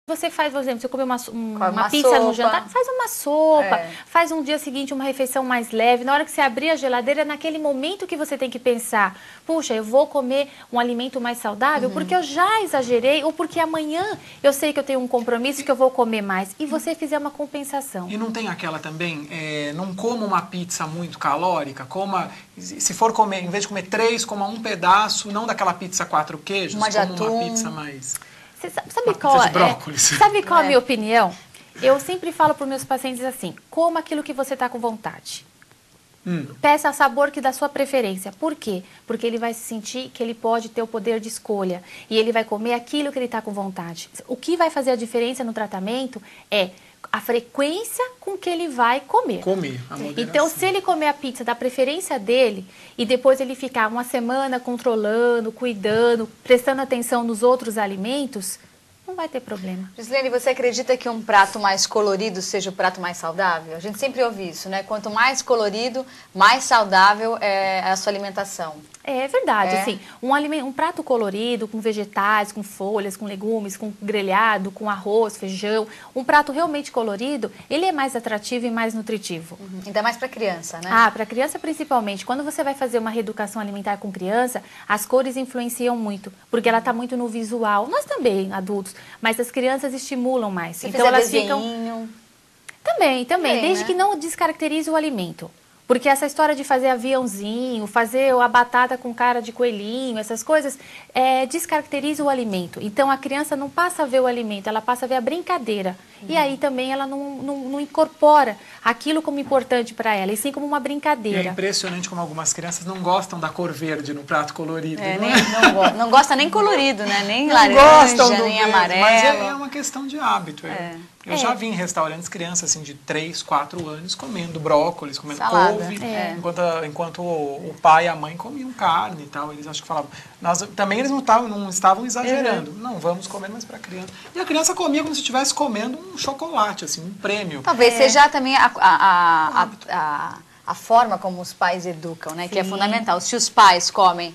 Você faz, por exemplo, você come uma uma pizza sopa. no jantar, faz uma sopa, É. faz um dia seguinte uma refeição mais leve. Na hora que você abrir a geladeira, naquele momento que você tem que pensar, puxa, eu vou comer um alimento mais saudável porque eu já exagerei ou porque amanhã eu sei que eu tenho um compromisso que eu vou comer mais. E você fizer uma compensação. E não tem aquela também, não coma uma pizza muito calórica, se for comer, em vez de comer 3, coma um pedaço, não daquela pizza 4 queijos, Uma de como atum. uma pizza mais... Sabe qual, de brócolis. sabe qual a minha opinião? Eu sempre falo para os meus pacientes assim, coma aquilo que você está com vontade. Peça sabor que da sua preferência. Por quê? Porque ele vai se sentir que ele pode ter o poder de escolha. E ele vai comer aquilo que ele está com vontade. O que vai fazer a diferença no tratamento é a frequência com que ele vai comer. A moderação. Então, se ele comer a pizza da preferência dele e depois ele ficar uma semana controlando, cuidando, prestando atenção nos outros alimentos, não vai ter problema. Gislene, você acredita que um prato mais colorido seja o prato mais saudável? A gente sempre ouve isso, né? Quanto mais colorido, mais saudável é a sua alimentação. É verdade, assim, um prato colorido, com vegetais, com folhas, com legumes, com grelhado, com arroz, feijão, um prato realmente colorido, ele é mais atrativo e mais nutritivo. Ainda mais para criança, né? Ah, para criança principalmente. Quando você vai fazer uma reeducação alimentar com criança, as cores influenciam muito, porque ela está muito no visual. Nós também, adultos, mas as crianças estimulam mais. Se então elas ficam... desenho... Também, desde né? que não descaracterize o alimento. Porque essa história de fazer aviãozinho, fazer a batata com cara de coelhinho, essas coisas, descaracteriza o alimento. Então, a criança não passa a ver o alimento, ela passa a ver a brincadeira. E aí também ela não incorpora aquilo como importante para ela, e sim como uma E brincadeira. é impressionante como algumas crianças não gostam da cor verde no prato colorido. Não gosta nem colorido, né? Nem Não laranja, gostam do nem verde, amarelo. mas é uma questão de hábito. Eu É. já vi em restaurantes crianças assim, de 3, 4 anos comendo brócolis, comendo Salada. couve, enquanto o pai e a mãe comiam carne e tal. Eles acho que falavam. Também eles não estavam exagerando. Não, vamos comer mais para criança. E a criança comia como se estivesse comendo um chocolate, assim, um prêmio. Talvez seja também a forma como os pais educam, né? Que é fundamental. Se os pais comem,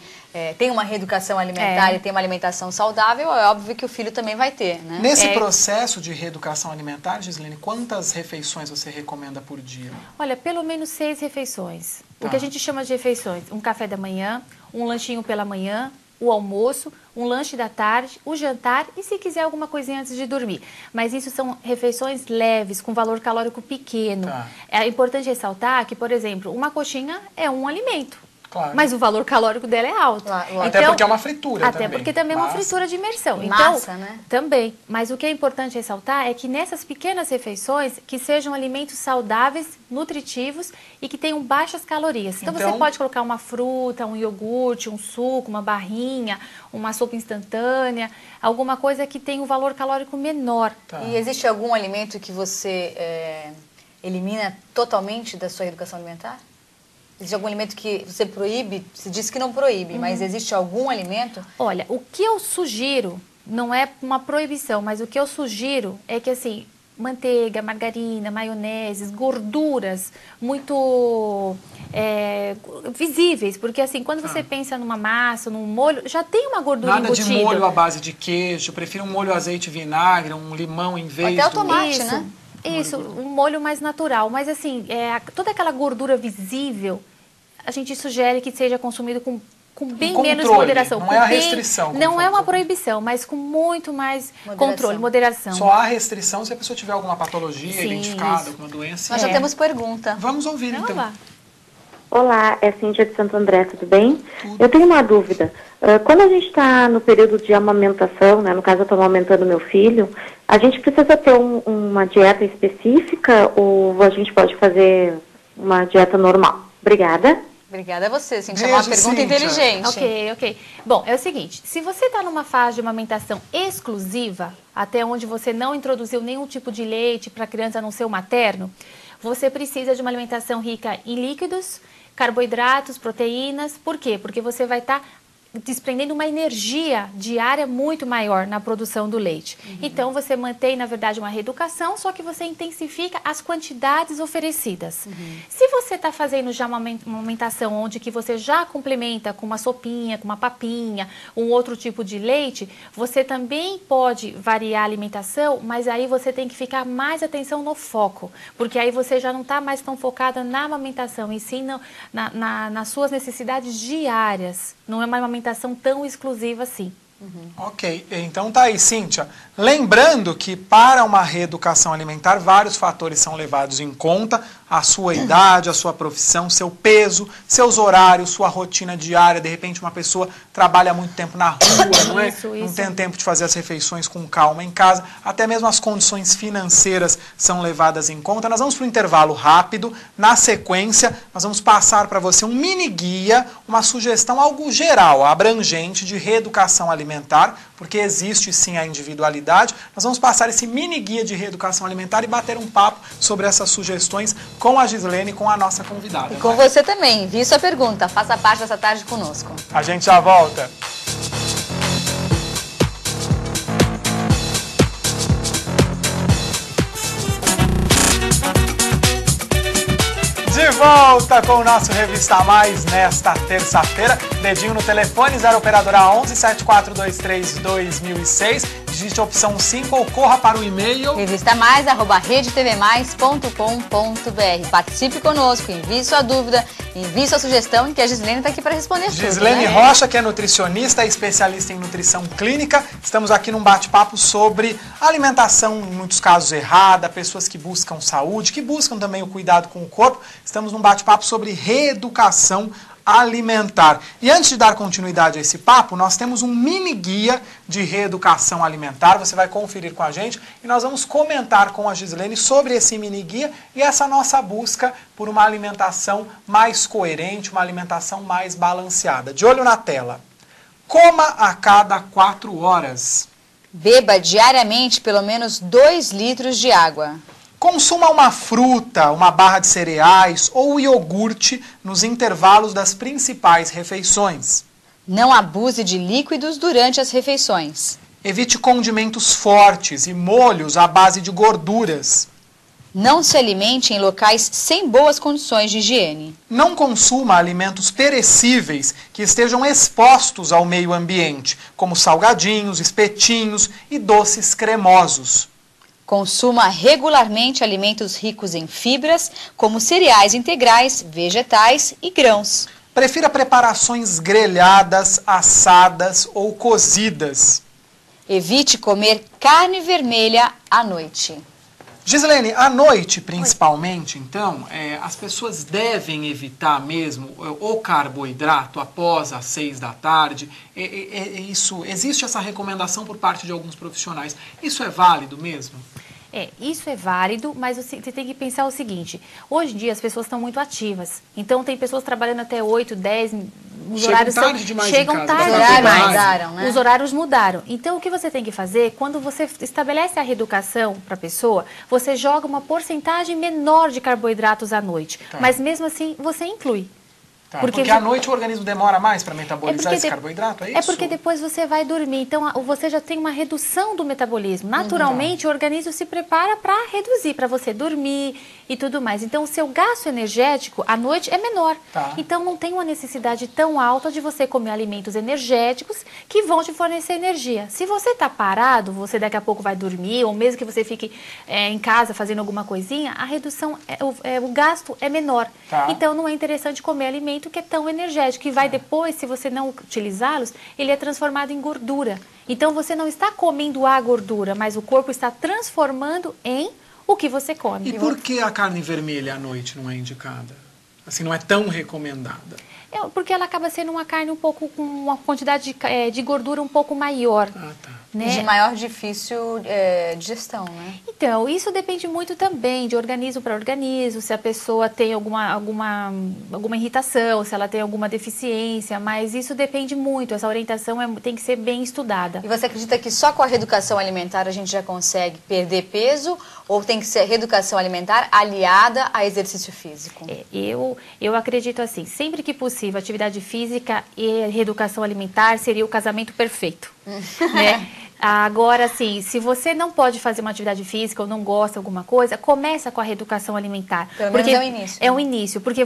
têm uma reeducação alimentar e têm uma alimentação saudável, é óbvio que o filho também vai ter, né? Nesse processo de reeducação alimentar, Gislene, quantas refeições você recomenda por dia? Olha, pelo menos 6 refeições. O que a gente chama de refeições? Um café da manhã, um lanchinho pela manhã, o almoço, um lanche da tarde, o jantar e, se quiser, alguma coisinha antes de dormir. Mas isso são refeições leves, com valor calórico pequeno. É importante ressaltar que, por exemplo, uma coxinha é um alimento. Claro. Mas o valor calórico dela é alto. Até porque é uma fritura Até também. porque também é uma Massa. fritura de imersão. Massa, né? Também. Mas o que é importante ressaltar é que nessas pequenas refeições, que sejam alimentos saudáveis, nutritivos e que tenham baixas calorias. Então você pode colocar uma fruta, um iogurte, um suco, uma barrinha, uma sopa instantânea, alguma coisa que tenha um valor calórico menor. E existe algum alimento que você elimina totalmente da sua educação alimentar? Existe algum alimento que você proíbe? Você disse que não proíbe, mas existe algum alimento? Olha, o que eu sugiro, não é uma proibição, mas o que eu sugiro é que, assim, manteiga, margarina, maioneses, gorduras muito visíveis, porque assim, quando você pensa numa massa, num molho, já tem uma gordura embutida. Nada de molho à base de queijo, eu prefiro um molho azeite e vinagre, um limão em vez Até o tomate, Isso. né? Isso, um molho mais natural. Mas assim, toda aquela gordura visível, a gente sugere que seja consumido com bem menos moderação. Não é a restrição. Não é uma proibição, mas com muito mais controle, moderação. Só há restrição se a pessoa tiver alguma patologia identificada, alguma doença. Nós já temos pergunta. Vamos ouvir, então. Lá. Olá, é Cíntia de Santo André, tudo bem? Eu tenho uma dúvida. Quando a gente está no período de amamentação, né, no caso eu estou amamentando meu filho, a gente precisa ter uma dieta específica ou a gente pode fazer uma dieta normal? Obrigada. Obrigada a você, Cíntia. É uma pergunta inteligente. Ok. Bom, é o seguinte, se você está numa fase de amamentação exclusiva, até onde você não introduziu nenhum tipo de leite para a criança não ser o materno, você precisa de uma alimentação rica em líquidos, carboidratos, proteínas. Por quê? Porque você vai estar desprendendo uma energia diária muito maior na produção do leite. Então, você mantém, na verdade, uma reeducação, só que você intensifica as quantidades oferecidas. Se você está fazendo já uma amamentação onde que você já complementa com uma sopinha, com uma papinha, um outro tipo de leite, você também pode variar a alimentação, mas aí você tem que ficar mais atenção no foco, porque aí você já não está mais tão focada na amamentação, e sim nas suas necessidades diárias. Não é uma amamentação tão exclusiva assim. Ok, então tá aí, Cíntia. Lembrando que para uma reeducação alimentar, vários fatores são levados em conta: a sua idade, a sua profissão, seu peso, seus horários, sua rotina diária. De repente uma pessoa trabalha muito tempo na rua, não é? Não tem tempo de fazer as refeições com calma em casa. Até mesmo as condições financeiras são levadas em conta. Nós vamos para um intervalo rápido. Na sequência, nós vamos passar para você um mini guia, uma sugestão, algo geral, abrangente de reeducação alimentar, porque existe sim a individualidade. Nós vamos passar esse mini guia de reeducação alimentar e bater um papo sobre essas sugestões com a Gislene e com a nossa convidada. E com você também. Envie sua pergunta. Faça parte dessa tarde conosco. A gente já volta. De volta com o nosso Revista Mais nesta terça-feira. Dedinho no telefone, 0 operadora 11 7423 2006. Digite a opção 5 ou corra para o e-mail revistamais@redetvmais.com.br. Participe conosco, envie sua dúvida, envie sua sugestão, que a Gislene está aqui para responder tudo. Gislene Rocha, que é nutricionista e especialista em nutrição clínica. Estamos aqui num bate-papo sobre alimentação, em muitos casos errada, pessoas que buscam saúde, que buscam também o cuidado com o corpo. Estamos num bate-papo sobre reeducação alimentar. E antes de dar continuidade a esse papo, nós temos um mini guia de reeducação alimentar. Você vai conferir com a gente e nós vamos comentar com a Gislene sobre esse mini guia e essa nossa busca por uma alimentação mais coerente, uma alimentação mais balanceada. De olho na tela. Coma a cada 4 horas. Beba diariamente pelo menos 2 litros de água. Consuma uma fruta, uma barra de cereais ou iogurte nos intervalos das principais refeições. Não abuse de líquidos durante as refeições. Evite condimentos fortes e molhos à base de gorduras. Não se alimente em locais sem boas condições de higiene. Não consuma alimentos perecíveis que estejam expostos ao meio ambiente, como salgadinhos, espetinhos e doces cremosos. Consuma regularmente alimentos ricos em fibras, como cereais integrais, vegetais e grãos. Prefira preparações grelhadas, assadas ou cozidas. Evite comer carne vermelha à noite. Gislene, à noite principalmente, então, as pessoas devem evitar mesmo o carboidrato após as 6 da tarde. Existe essa recomendação por parte de alguns profissionais. Isso é válido mesmo? Isso é válido, mas você tem que pensar o seguinte: hoje em dia as pessoas estão muito ativas, então tem pessoas trabalhando até 8, 10, os horários tarde demais chegam em casa, tarde demais. mudaram, né? Os horários mudaram. Então o que você tem que fazer, quando você estabelece a reeducação para a pessoa, você joga uma porcentagem menor de carboidratos à noite, mas mesmo assim você inclui. Tá, porque à noite o organismo demora mais para metabolizar esse carboidrato, é isso? É porque depois você vai dormir, então você já tem uma redução do metabolismo. Naturalmente o organismo se prepara para reduzir, para você dormir e tudo mais. Então o seu gasto energético à noite é menor. Então não tem uma necessidade tão alta de você comer alimentos energéticos que vão te fornecer energia. Se você está parado, você daqui a pouco vai dormir, ou mesmo que você fique em casa fazendo alguma coisinha, a redução, o gasto é menor. Então não é interessante comer alimento que é tão energético, e vai depois, se você não utilizá-los, ele é transformado em gordura. Então você não está comendo a gordura, mas o corpo está transformando em o que você come. E por que a carne vermelha à noite não é indicada? Assim, não é tão recomendada? Porque ela acaba sendo uma carne um pouco com uma quantidade de gordura um pouco maior. né? De maior difícil digestão, né? Então, isso depende muito também de organismo para organismo, se a pessoa tem alguma irritação, se ela tem alguma deficiência, mas isso depende muito, essa orientação tem que ser bem estudada. E você acredita que só com a reeducação alimentar a gente já consegue perder peso ou tem que ser reeducação alimentar aliada a exercício físico? Eu acredito assim, sempre que possível, atividade física e reeducação alimentar seria o casamento perfeito, né? Agora, assim, se você não pode fazer uma atividade física ou não gosta de alguma coisa, começa com a reeducação alimentar. Pelo menos é o início. É o início, porque